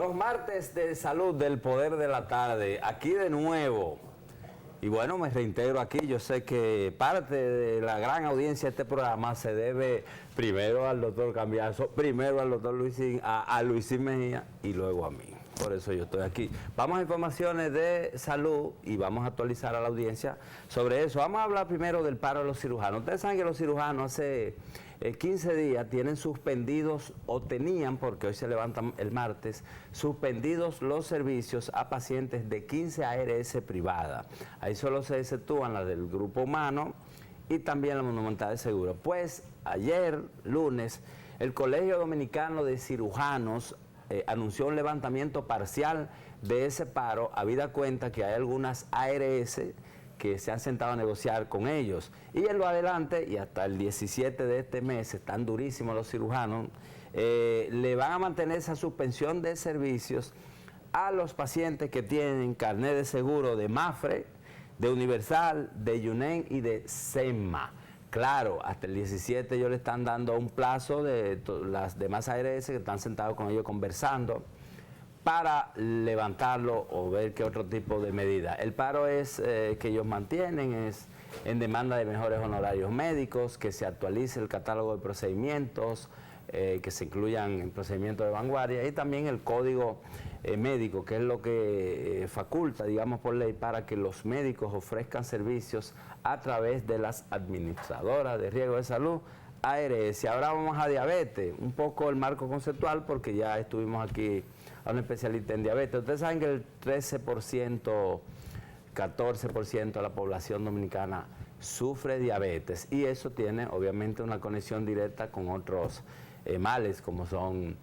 Los martes de salud del Poder de la Tarde, aquí de nuevo. Y bueno, me reitero aquí, yo sé que parte de la gran audiencia de este programa se debe primero al doctor Cambiaso, primero al doctor Luisín, a Luisín Mejía y luego a mí. Por eso yo estoy aquí. Vamos a informaciones de salud y vamos a actualizar a la audiencia sobre eso. Vamos a hablar primero del paro de los cirujanos. Ustedes saben que los cirujanos hace 15 días tienen suspendidos, o tenían, porque hoy se levantan el martes, suspendidos los servicios a pacientes de 15 ARS privadas. Ahí solo se exceptúan las del Grupo Humano y también la Monumental de Seguro. Pues ayer, lunes, el Colegio Dominicano de Cirujanos anunció un levantamiento parcial de ese paro, habida cuenta que hay algunas ARS que se han sentado a negociar con ellos. Y en lo adelante, y hasta el 17 de este mes, están durísimos los cirujanos, le van a mantener esa suspensión de servicios a los pacientes que tienen carnet de seguro de Mafre, de Universal, de Yunen y de SEMA. Claro, hasta el 17 ellos le están dando un plazo de las demás ARS que están sentados con ellos conversando para levantarlo o ver qué otro tipo de medida. El paro es que ellos mantienen, es en demanda de mejores honorarios médicos, que se actualice el catálogo de procedimientos, que se incluyan en procedimientos de vanguardia y también el código médico, que es lo que faculta, digamos por ley, para que los médicos ofrezcan servicios a través de las administradoras de riesgo de salud, ARS. Ahora vamos a diabetes, un poco el marco conceptual, porque ya estuvimos aquí a un especialista en diabetes. Ustedes saben que el 13%, 14% de la población dominicana sufre diabetes y eso tiene obviamente una conexión directa con otros males como son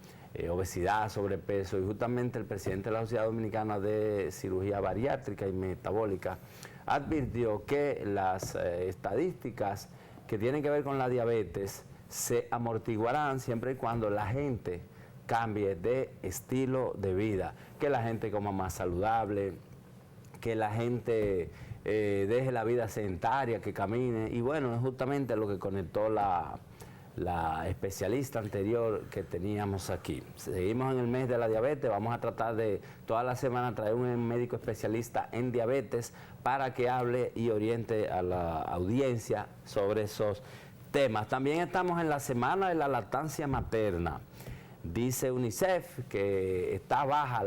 obesidad, sobrepeso, y justamente el presidente de la Sociedad Dominicana de Cirugía Bariátrica y Metabólica advirtió que las estadísticas que tienen que ver con la diabetes se amortiguarán siempre y cuando la gente cambie de estilo de vida, que la gente coma más saludable, que la gente deje la vida sedentaria, que camine, y bueno, es justamente lo que conectó la especialista anterior que teníamos aquí. Seguimos en el mes de la diabetes, vamos a tratar de toda la semana traer un médico especialista en diabetes para que hable y oriente a la audiencia sobre esos temas. También estamos en la semana de la lactancia materna. Dice UNICEF que está baja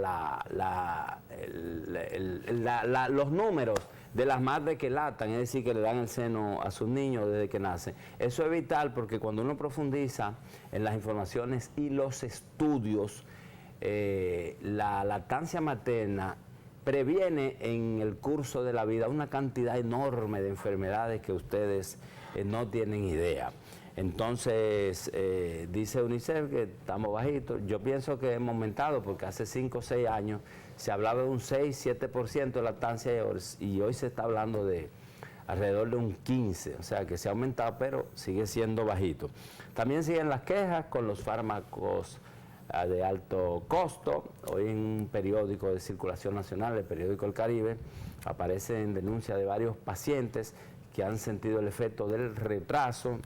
los números de las madres que lactan, es decir, que le dan el seno a sus niños desde que nacen. Eso es vital porque cuando uno profundiza en las informaciones y los estudios, la lactancia materna previene en el curso de la vida una cantidad enorme de enfermedades que ustedes no tienen idea. Entonces, dice UNICEF que estamos bajitos. Yo pienso que hemos aumentado porque hace 5 o 6 años se hablaba de un 6-7% de lactancia y hoy se está hablando de alrededor de un 15%, o sea que se ha aumentado, pero sigue siendo bajito. También siguen las quejas con los fármacos de alto costo. Hoy en un periódico de circulación nacional, el periódico El Caribe, aparecen denuncias de varios pacientes que han sentido el efecto del retraso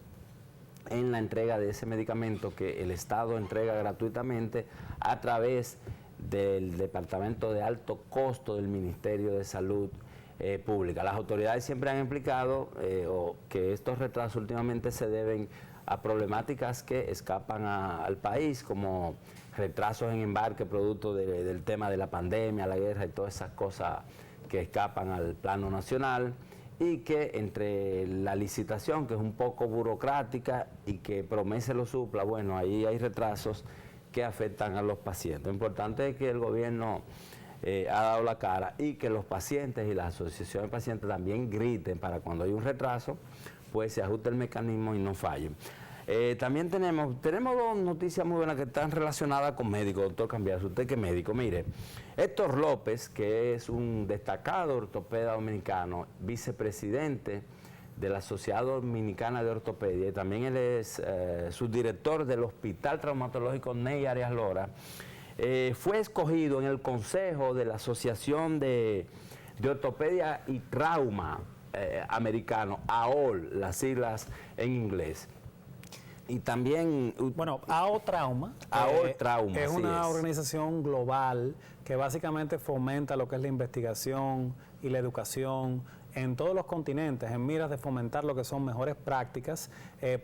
en la entrega de ese medicamento que el Estado entrega gratuitamente a través del Departamento de Alto Costo del Ministerio de Salud Pública. Las autoridades siempre han explicado que estos retrasos últimamente se deben a problemáticas que escapan al país, como retrasos en embarque producto del tema de la pandemia, la guerra y todas esas cosas que escapan al plano nacional, y que entre la licitación, que es un poco burocrática y que Promese lo supla, bueno, ahí hay retrasos que afectan a los pacientes. Lo importante es que el gobierno ha dado la cara y que los pacientes y las asociaciones de pacientes también griten para cuando hay un retraso, pues se ajuste el mecanismo y no falle. También tenemos 2 noticias muy buenas que están relacionadas con médicos, doctor Cambiaso. Usted que es médico, mire, Héctor López, que es un destacado ortopeda dominicano, vicepresidente de la Sociedad Dominicana de Ortopedia, y también él es subdirector del Hospital Traumatológico Ney Arias Lora, fue escogido en el Consejo de la Asociación de Ortopedia y Trauma americano, AOL, las siglas en inglés. Y también... Bueno, AO Trauma, Trauma, es una es. organización global que básicamente fomenta lo que es la investigación y la educación en todos los continentes, en miras de fomentar lo que son mejores prácticas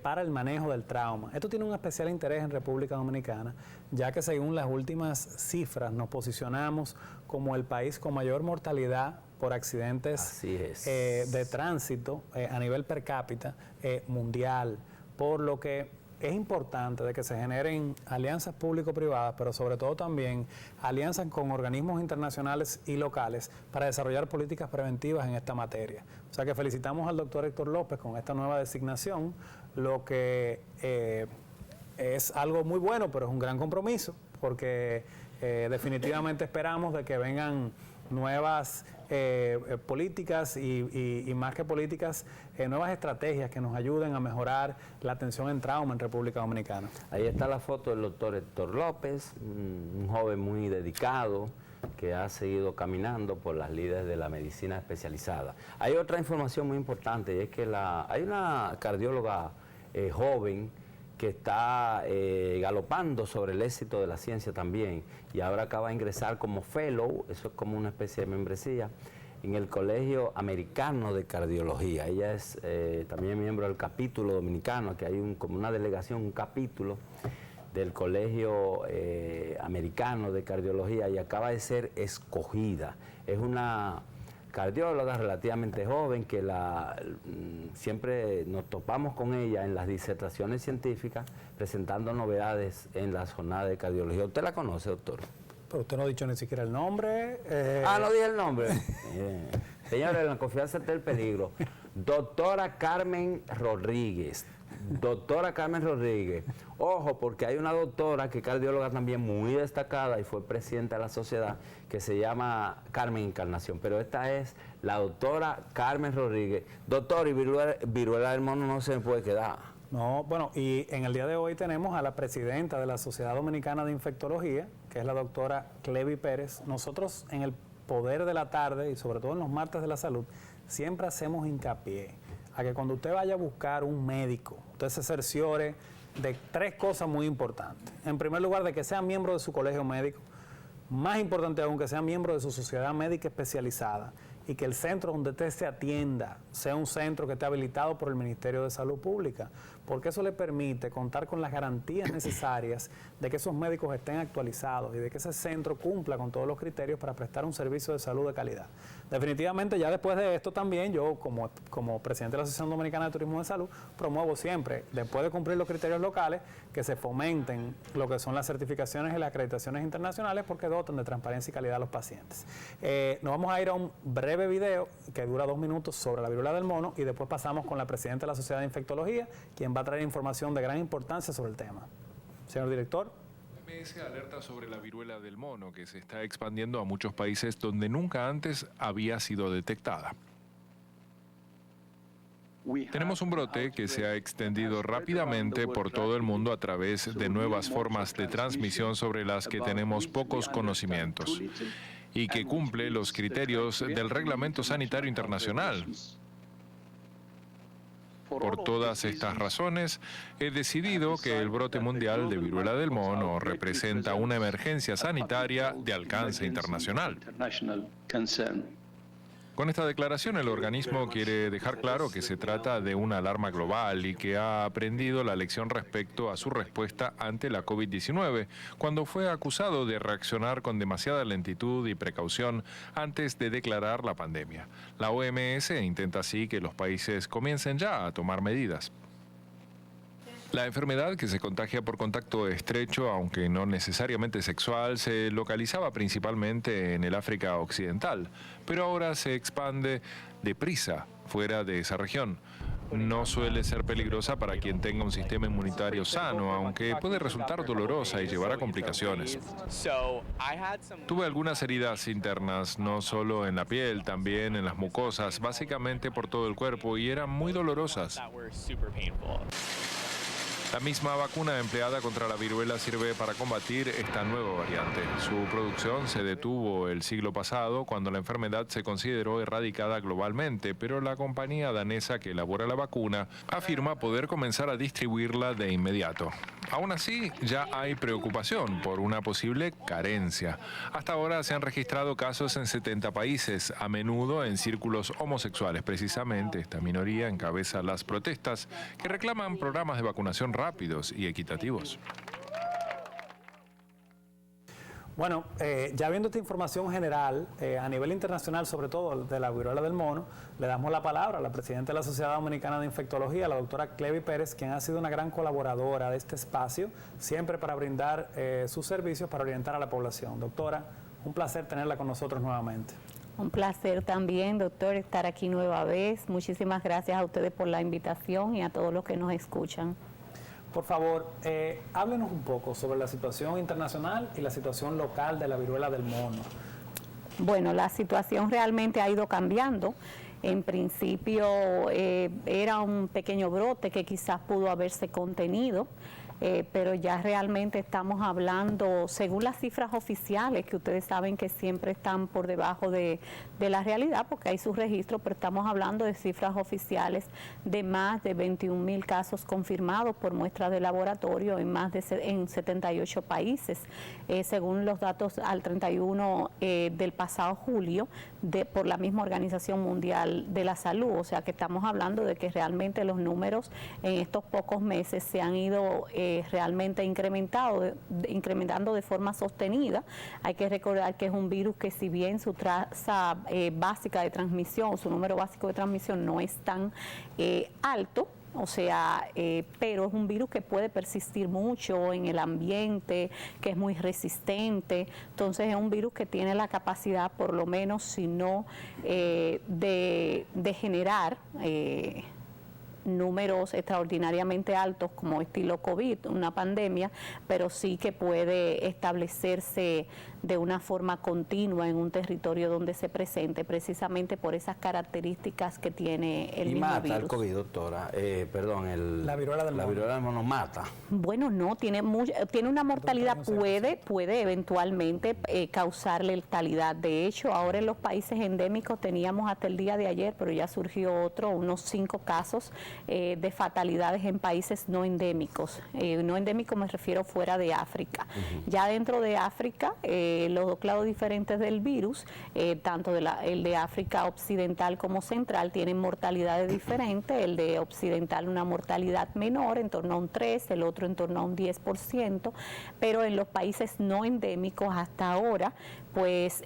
para el manejo del trauma. Esto tiene un especial interés en República Dominicana, ya que según las últimas cifras nos posicionamos como el país con mayor mortalidad por accidentes de tránsito a nivel per cápita mundial, por lo que es importante de que se generen alianzas público-privadas, pero sobre todo también alianzas con organismos internacionales y locales para desarrollar políticas preventivas en esta materia. O sea que felicitamos al doctor Héctor López con esta nueva designación, lo que es algo muy bueno, pero es un gran compromiso, porque definitivamente esperamos de que vengan nuevas políticas y más que políticas, nuevas estrategias que nos ayuden a mejorar la atención en trauma en República Dominicana. Ahí está la foto del doctor Héctor López, un joven muy dedicado que ha seguido caminando por las líderes de la medicina especializada. Hay otra información muy importante y es que hay una cardióloga joven que está galopando sobre el éxito de la ciencia también y ahora acaba de ingresar como fellow, eso es como una especie de membresía, en el Colegio Americano de Cardiología. Ella es también miembro del capítulo dominicano, que hay como una delegación, un capítulo del Colegio Americano de Cardiología y acaba de ser escogida. Es una cardióloga relativamente joven que siempre nos topamos con ella en las disertaciones científicas presentando novedades en las jornadas de cardiología. ¿Usted la conoce, doctor? Pero usted no ha dicho ni siquiera el nombre. No dije el nombre. Señores, la confianza está el peligro. Doctora Carmen Rodríguez. Doctora Carmen Rodríguez. Ojo, porque hay una doctora que es cardióloga también muy destacada y fue presidenta de la sociedad que se llama Carmen Encarnación. Pero esta es la doctora Carmen Rodríguez. Doctor, y viruela del mono no se me puede quedar. No, bueno, y en el día de hoy tenemos a la presidenta de la Sociedad Dominicana de Infectología, que es la doctora Clevi Pérez. Nosotros en el Poder de la Tarde y sobre todo en los martes de la salud, siempre hacemos hincapié a que cuando usted vaya a buscar un médico, usted se cerciore de 3 cosas muy importantes. En primer lugar, de que sea miembro de su colegio médico, más importante aún, que sea miembro de su sociedad médica especializada y que el centro donde usted se atienda sea un centro que esté habilitado por el Ministerio de Salud Pública, porque eso le permite contar con las garantías necesarias de que esos médicos estén actualizados y de que ese centro cumpla con todos los criterios para prestar un servicio de salud de calidad. Definitivamente, ya después de esto también, yo como presidente de la Asociación Dominicana de Turismo de Salud, promuevo siempre, después de cumplir los criterios locales, que se fomenten lo que son las certificaciones y las acreditaciones internacionales, porque dotan de transparencia y calidad a los pacientes. Nos vamos a ir a un breve video que dura 2 minutos sobre la viruela del mono y después pasamos con la presidenta de la Sociedad de Infectología, quien va a traer información de gran importancia sobre el tema. Señor director. La OMS alerta sobre la viruela del mono que se está expandiendo a muchos países donde nunca antes había sido detectada. Tenemos un brote que se ha extendido rápidamente por todo el mundo a través de nuevas formas de transmisión sobre las que tenemos pocos conocimientos y que cumple los criterios del Reglamento Sanitario Internacional. Por todas estas razones, he decidido que el brote mundial de viruela del mono representa una emergencia sanitaria de alcance internacional. Con esta declaración, el organismo quiere dejar claro que se trata de una alarma global y que ha aprendido la lección respecto a su respuesta ante la COVID-19, cuando fue acusado de reaccionar con demasiada lentitud y precaución antes de declarar la pandemia. La OMS intenta así que los países comiencen ya a tomar medidas. La enfermedad, que se contagia por contacto estrecho, aunque no necesariamente sexual, se localizaba principalmente en el África Occidental, pero ahora se expande deprisa fuera de esa región. No suele ser peligrosa para quien tenga un sistema inmunitario sano, aunque puede resultar dolorosa y llevar a complicaciones. Tuve algunas heridas internas, no solo en la piel, también en las mucosas, básicamente por todo el cuerpo, y eran muy dolorosas. La misma vacuna empleada contra la viruela sirve para combatir esta nueva variante. Su producción se detuvo el siglo pasado cuando la enfermedad se consideró erradicada globalmente, pero la compañía danesa que elabora la vacuna afirma poder comenzar a distribuirla de inmediato. Aún así, ya hay preocupación por una posible carencia. Hasta ahora se han registrado casos en 70 países, a menudo en círculos homosexuales. Precisamente esta minoría encabeza las protestas que reclaman programas de vacunación rápidos y equitativos. Bueno, ya viendo esta información general, a nivel internacional, sobre todo de la viruela del mono, le damos la palabra a la presidenta de la Sociedad Dominicana de Infectología, la doctora Clevi Pérez, quien ha sido una gran colaboradora de este espacio, siempre para brindar sus servicios para orientar a la población. Doctora, un placer tenerla con nosotros nuevamente. Un placer también, doctor, estar aquí nueva vez. Muchísimas gracias a ustedes por la invitación y a todos los que nos escuchan. Por favor, háblenos un poco sobre la situación internacional y la situación local de la viruela del mono. Bueno, la situación realmente ha ido cambiando. En principio era un pequeño brote que quizás pudo haberse contenido, pero ya realmente estamos hablando, según las cifras oficiales, que ustedes saben que siempre están por debajo de la realidad, porque hay sus registros, pero estamos hablando de cifras oficiales de más de 21,000 casos confirmados por muestras de laboratorio en 78 países, según los datos al 31 del pasado julio, por la misma Organización Mundial de la Salud. O sea que estamos hablando de que realmente los números en estos pocos meses se han ido realmente incrementando de forma sostenida. Hay que recordar que es un virus que, si bien su tasa básica de transmisión, su número básico de transmisión no es tan alto, o sea, pero es un virus que puede persistir mucho en el ambiente, que es muy resistente. Entonces es un virus que tiene la capacidad, por lo menos, si no de generar números extraordinariamente altos como estilo COVID, una pandemia, pero sí que puede establecerse de una forma continua en un territorio donde se presente, precisamente por esas características que tiene el mismo virus. ¿Y mata el COVID, doctora? La viruela del mono. La viruela del mono mata. Bueno, no, tiene una mortalidad, puede eventualmente causar letalidad. De hecho, ahora en los países endémicos teníamos hasta el día de ayer, pero ya surgió unos 5 casos de fatalidades en países no endémicos. No endémicos me refiero fuera de África. Ya dentro de África, los dos lados diferentes del virus, tanto el de África occidental como central, tienen mortalidades diferentes. El de occidental una mortalidad menor, en torno a un 3, el otro en torno a un 10%, pero en los países no endémicos hasta ahora, pues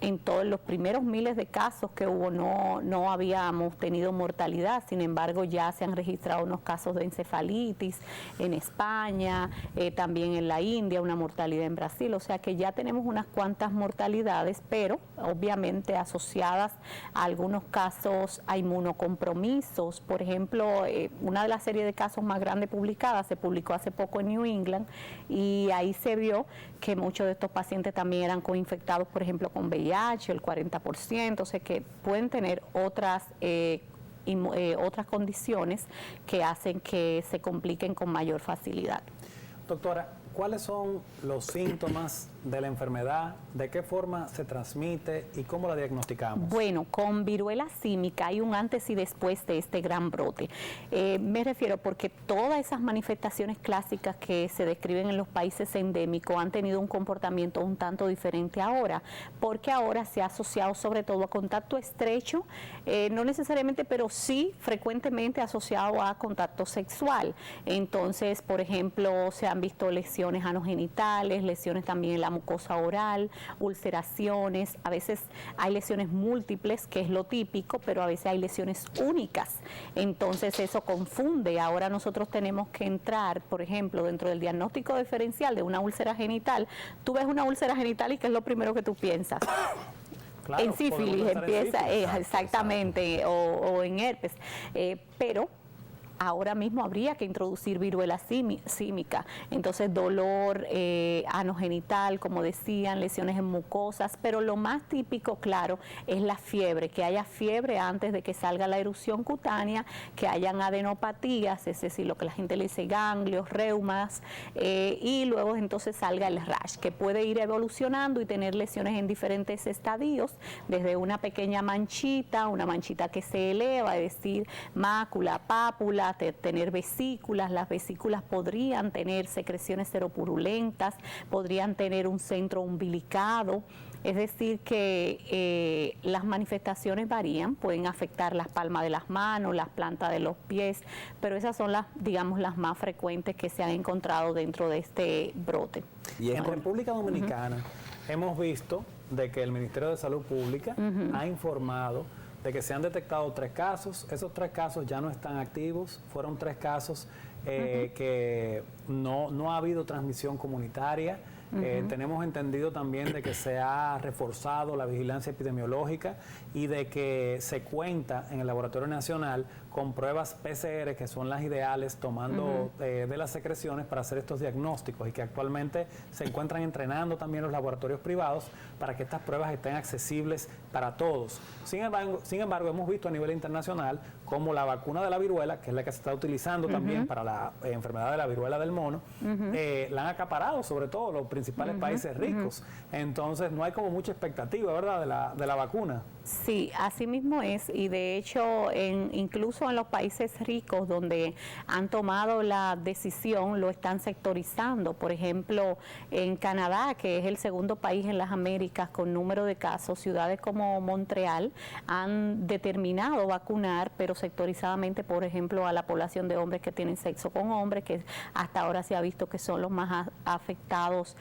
en todos los primeros miles de casos que hubo no habíamos tenido mortalidad. Sin embargo, ya se han registrado unos casos de encefalitis en España, también en la India, una mortalidad en Brasil. O sea que ya tenemos unas cuantas mortalidades, pero obviamente asociadas a algunos casos a inmunocompromisos. Por ejemplo, una de las series de casos más grandes publicadas se publicó hace poco en New England, y ahí se vio que muchos de estos pacientes también eran coinfectados, por ejemplo, con VIH, el 40%, o sea que pueden tener otras condiciones que hacen que se compliquen con mayor facilidad. Doctora, ¿cuáles son los síntomas de la enfermedad? ¿De qué forma se transmite y cómo la diagnosticamos? Bueno, con viruela símica hay un antes y después de este gran brote. Me refiero porque todas esas manifestaciones clásicas que se describen en los países endémicos han tenido un comportamiento un tanto diferente ahora, porque ahora se ha asociado sobre todo a contacto estrecho, no necesariamente, pero sí frecuentemente asociado a contacto sexual. Entonces, por ejemplo, se han visto lesiones anogenitales, lesiones también en la mucosa oral, ulceraciones, a veces hay lesiones múltiples, que es lo típico, pero a veces hay lesiones únicas. Entonces eso confunde. Ahora nosotros tenemos que entrar, por ejemplo, dentro del diagnóstico diferencial de una úlcera genital. Tú ves una úlcera genital y ¿qué es lo primero que tú piensas? Claro, en sífilis empieza, exactamente, o en herpes, pero ahora mismo habría que introducir viruela símica. Entonces dolor anogenital, como decían, lesiones en mucosas, pero lo más típico, claro, es la fiebre, que haya fiebre antes de que salga la erupción cutánea, que hayan adenopatías, es decir, lo que la gente le dice ganglios, reumas, y luego entonces salga el rash, que puede ir evolucionando y tener lesiones en diferentes estadios, desde una pequeña manchita, una manchita que se eleva, es decir, mácula, pápula, tener vesículas. Las vesículas podrían tener secreciones seropurulentas, podrían tener un centro umbilicado. Es decir, que las manifestaciones varían, pueden afectar las palmas de las manos, las plantas de los pies, pero esas son las, digamos, las más frecuentes que se han encontrado dentro de este brote. Y en República Dominicana hemos visto de que el Ministerio de Salud Pública ha informado de que se han detectado 3 casos. Esos 3 casos ya no están activos, fueron 3 casos que no ha habido transmisión comunitaria. Tenemos entendido también de que se ha reforzado la vigilancia epidemiológica y de que se cuenta en el Laboratorio Nacional con pruebas PCR, que son las ideales, tomando de las secreciones para hacer estos diagnósticos, y que actualmente se encuentran entrenando también los laboratorios privados para que estas pruebas estén accesibles para todos. Sin embargo, hemos visto a nivel internacional como la vacuna de la viruela, que es la que se está utilizando también para la enfermedad de la viruela del mono, la han acaparado sobre todo los principales países ricos. Entonces no hay como mucha expectativa, ¿verdad?, de la vacuna. Sí, así mismo es, y de hecho incluso en los países ricos donde han tomado la decisión lo están sectorizando. Por ejemplo, en Canadá, que es el segundo país en las Américas con número de casos, ciudades como Montreal han determinado vacunar, pero sectorizadamente, por ejemplo, a la población de hombres que tienen sexo con hombres, que hasta ahora se ha visto que son los más afectados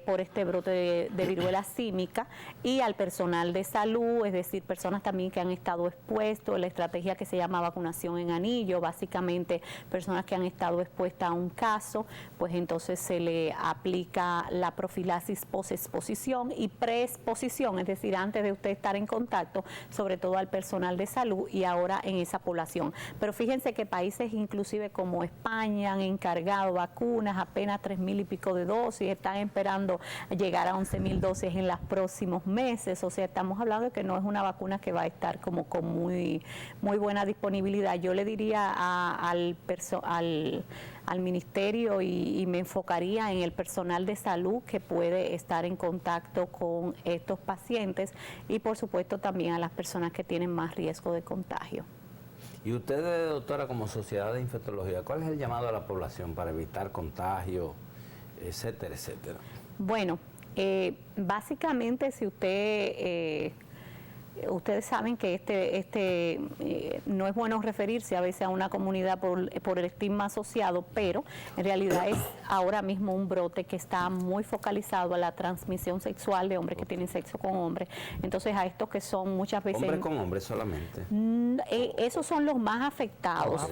por este brote de viruela símica, y al personal de salud, es decir, personas también que han estado expuestos, la estrategia que se llama vacunación en anillo, básicamente personas que han estado expuestas a un caso, pues entonces se le aplica la profilaxis posexposición y preexposición, es decir, antes de usted estar en contacto, sobre todo al personal de salud y ahora en esa población. Pero fíjense que países inclusive como España han encargado vacunas, apenas 3,000 y pico de dosis, están esperando llegar a 11,000 dosis en los próximos meses, o sea, estamos hablando de que no es una vacuna que va a estar como con muy buena disponibilidad. Yo le diría al ministerio y me enfocaría en el personal de salud que puede estar en contacto con estos pacientes, y por supuesto también a las personas que tienen más riesgo de contagio. Y ustedes, doctora, como Sociedad de Infectología, ¿cuál es el llamado a la población para evitar contagio, etcétera, etcétera? Bueno, básicamente si ustedes saben que no es bueno referirse a veces a una comunidad por el estigma asociado, pero en realidad es ahora mismo un brote que está muy focalizado a la transmisión sexual de hombres que tienen sexo con hombres. Entonces a estos que son muchas veces... ¿Hombres con hombres solamente? Esos son los más afectados,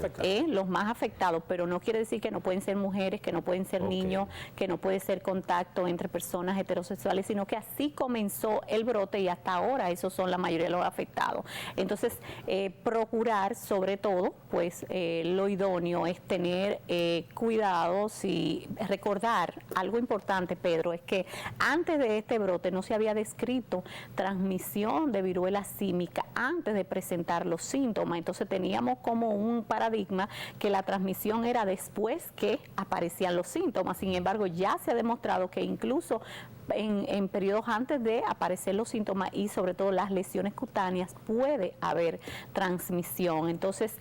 los más afectados, pero no quiere decir que no pueden ser mujeres, que no pueden ser niños, que no puede ser contacto entre personas heterosexuales, sino que así comenzó el brote y hasta ahora esos son la mayoría de los afectados. Entonces, procurar sobre todo, pues lo idóneo es tener cuidados y recordar algo importante, Pedro, es que antes de este brote no se había descrito transmisión de viruela símica antes de presentar los síntomas. Entonces teníamos como un paradigma que la transmisión era después que aparecían los síntomas. Sin embargo, ya se ha demostrado que incluso en periodos antes de aparecer los síntomas y sobre todo las lesiones cutáneas puede haber transmisión. Entonces,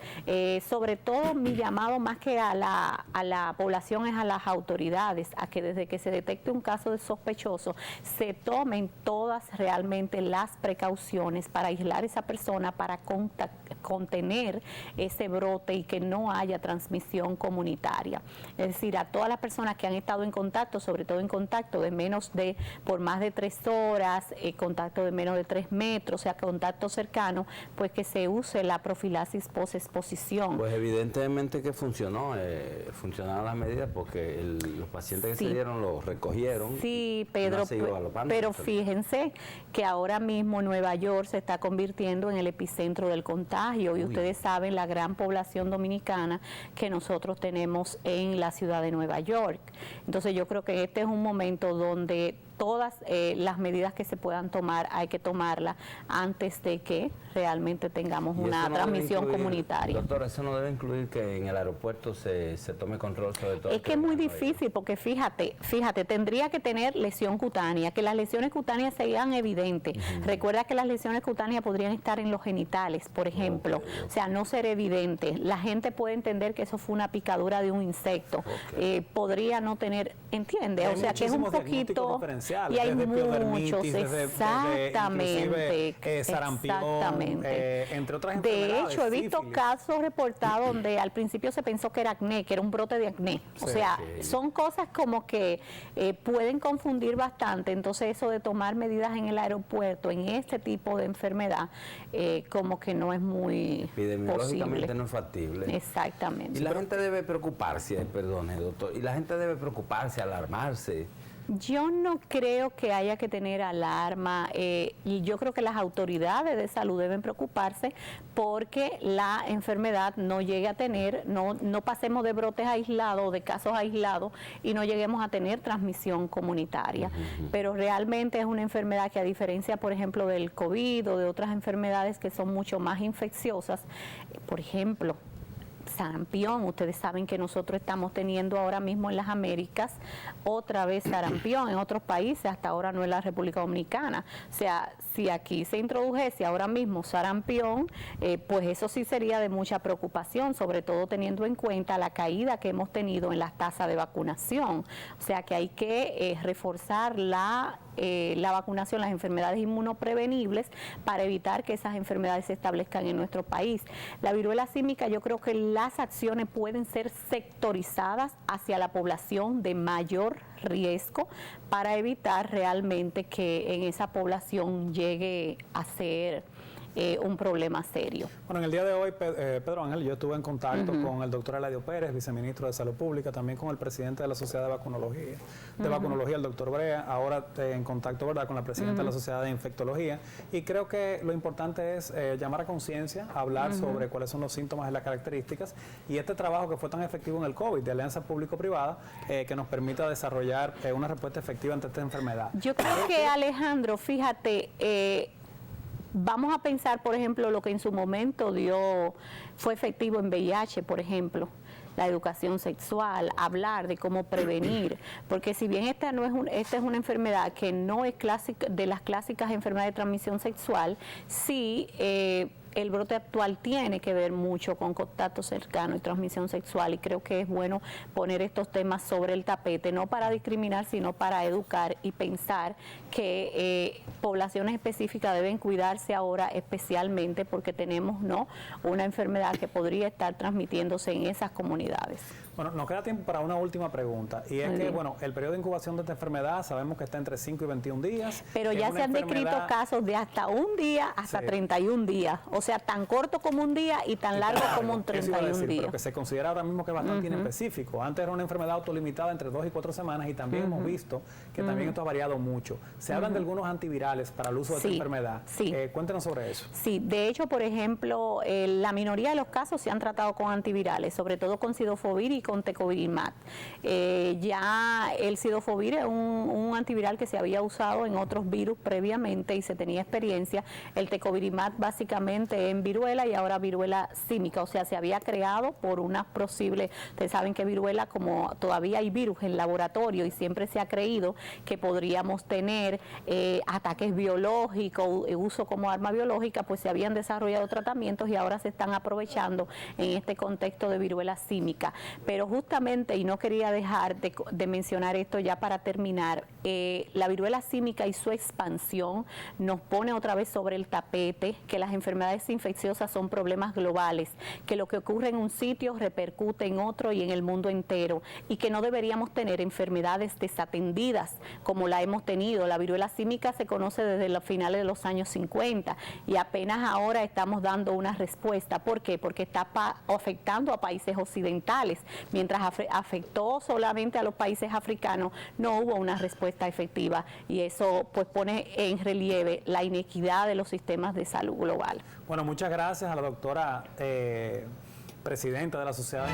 sobre todo mi llamado más que a la población es a las autoridades, a que desde que se detecte un caso de sospechoso se tomen todas realmente las precauciones para aislar a esa persona, para contener ese brote y que no haya transmisión comunitaria. Es decir, a todas las personas que han estado en contacto, sobre todo en contacto de menos de posible por más de 3 horas, contacto de menos de 3 metros, o sea, contacto cercano, pues que se use la profilaxis post-exposición. Pues evidentemente que funcionaron las medidas porque los pacientes que se dieron lo recogieron. Sí, Pedro, pero fíjense que ahora mismo Nueva York se está convirtiendo en el epicentro del contagio y ustedes saben la gran población dominicana que nosotros tenemos en la ciudad de Nueva York. Entonces yo creo que este es un momento donde todas las medidas que se puedan tomar hay que tomarlas antes de que realmente tengamos una transmisión comunitaria. Doctora, eso no debe incluir que en el aeropuerto se tome control sobre todo. Es que es muy difícil porque fíjate, tendría que tener lesión cutánea, que las lesiones cutáneas sean evidentes. Recuerda que las lesiones cutáneas podrían estar en los genitales, por ejemplo, o sea, no ser evidente. La gente puede entender que eso fue una picadura de un insecto, podría no tener, ¿entiende? O sea, que es un poquito... Y hay muchos, exactamente, sarampión, entre otras enfermedades. De hecho, he visto casos reportados donde al principio se pensó que era acné, que era un brote de acné. O sea, son cosas como que pueden confundir bastante. Entonces, eso de tomar medidas en el aeropuerto, en este tipo de enfermedad, como que no es muy epidemiológicamente posible. No es factible. Exactamente. Y la gente debe preocuparse, perdone, doctor, y la gente debe preocuparse, alarmarse. Yo no creo que haya que tener alarma y yo creo que las autoridades de salud deben preocuparse porque la enfermedad no llegue a tener, no pasemos de brotes aislados, de casos aislados y no lleguemos a tener transmisión comunitaria. Pero realmente es una enfermedad que a diferencia, por ejemplo, del COVID o de otras enfermedades que son mucho más infecciosas, por ejemplo, sarampión, ustedes saben que nosotros estamos teniendo ahora mismo en las Américas otra vez sarampión, en otros países, hasta ahora no en la República Dominicana. O sea, si aquí se introdujese ahora mismo sarampión, pues eso sí sería de mucha preocupación, sobre todo teniendo en cuenta la caída que hemos tenido en las tasas de vacunación. O sea que hay que reforzar la vacunación, las enfermedades inmunoprevenibles para evitar que esas enfermedades se establezcan en nuestro país. La viruela símica, yo creo que las acciones pueden ser sectorizadas hacia la población de mayor riesgo para evitar realmente que en esa población llegue a ser un problema serio. Bueno, en el día de hoy, Pedro Ángel, yo estuve en contacto con el doctor Eladio Pérez, viceministro de Salud Pública, también con el presidente de la Sociedad de Vacunología, el doctor Brea, ahora en contacto, ¿verdad?, con la presidenta de la Sociedad de Infectología, y creo que lo importante es llamar a conciencia, hablar sobre cuáles son los síntomas y las características, y este trabajo que fue tan efectivo en el COVID, de alianza público-privada, que nos permita desarrollar una respuesta efectiva ante esta enfermedad. Yo creo que, Alejandro, fíjate, vamos a pensar, por ejemplo, lo que en su momento fue efectivo en VIH, por ejemplo, la educación sexual, hablar de cómo prevenir, porque si bien esta es una enfermedad que no es clásica, de las clásicas enfermedades de transmisión sexual, sí el brote actual tiene que ver mucho con contacto cercano y transmisión sexual, y creo que es bueno poner estos temas sobre el tapete, no para discriminar, sino para educar y pensar que poblaciones específicas deben cuidarse ahora especialmente porque tenemos una enfermedad que podría estar transmitiéndose en esas comunidades. Bueno, nos queda tiempo para una última pregunta, y es que, bueno, el periodo de incubación de esta enfermedad sabemos que está entre 5 y 21 días. Pero ya se han descrito casos de hasta un día hasta 31 días, o sea, tan corto como un día y tan largo como un 31 días. Pero que se considera ahora mismo que es bastante inespecífico. Antes era una enfermedad autolimitada entre 2 y 4 semanas, y también hemos visto que también esto ha variado mucho. Se hablan de algunos antivirales para el uso de esta enfermedad. Cuéntenos sobre eso. Sí, de hecho, por ejemplo, la minoría de los casos se han tratado con antivirales, sobre todo con Cidofovir y con Tecovirimat. Ya el Cidofovir es un antiviral que se había usado en otros virus previamente y se tenía experiencia. El Tecovirimat básicamente en viruela y ahora viruela símica, o sea, se había creado por unas posibles, ustedes saben que viruela, como todavía hay virus en laboratorio y siempre se ha creído que podríamos tener ataques biológicos, uso como arma biológica, pues se habían desarrollado tratamientos y ahora se están aprovechando en este contexto de viruela símica. Pero justamente, y no quería dejar de mencionar esto ya para terminar, la viruela símica y su expansión nos pone otra vez sobre el tapete que las enfermedades enfermedades infecciosas son problemas globales, que lo que ocurre en un sitio repercute en otro y en el mundo entero, y que no deberíamos tener enfermedades desatendidas como la hemos tenido. La viruela símica se conoce desde los finales de los años 50 y apenas ahora estamos dando una respuesta. ¿Por qué? Porque está afectando a países occidentales. Mientras afectó solamente a los países africanos, no hubo una respuesta efectiva, y eso pues pone en relieve la inequidad de los sistemas de salud global. Bueno, muchas gracias a la doctora presidenta de la Sociedad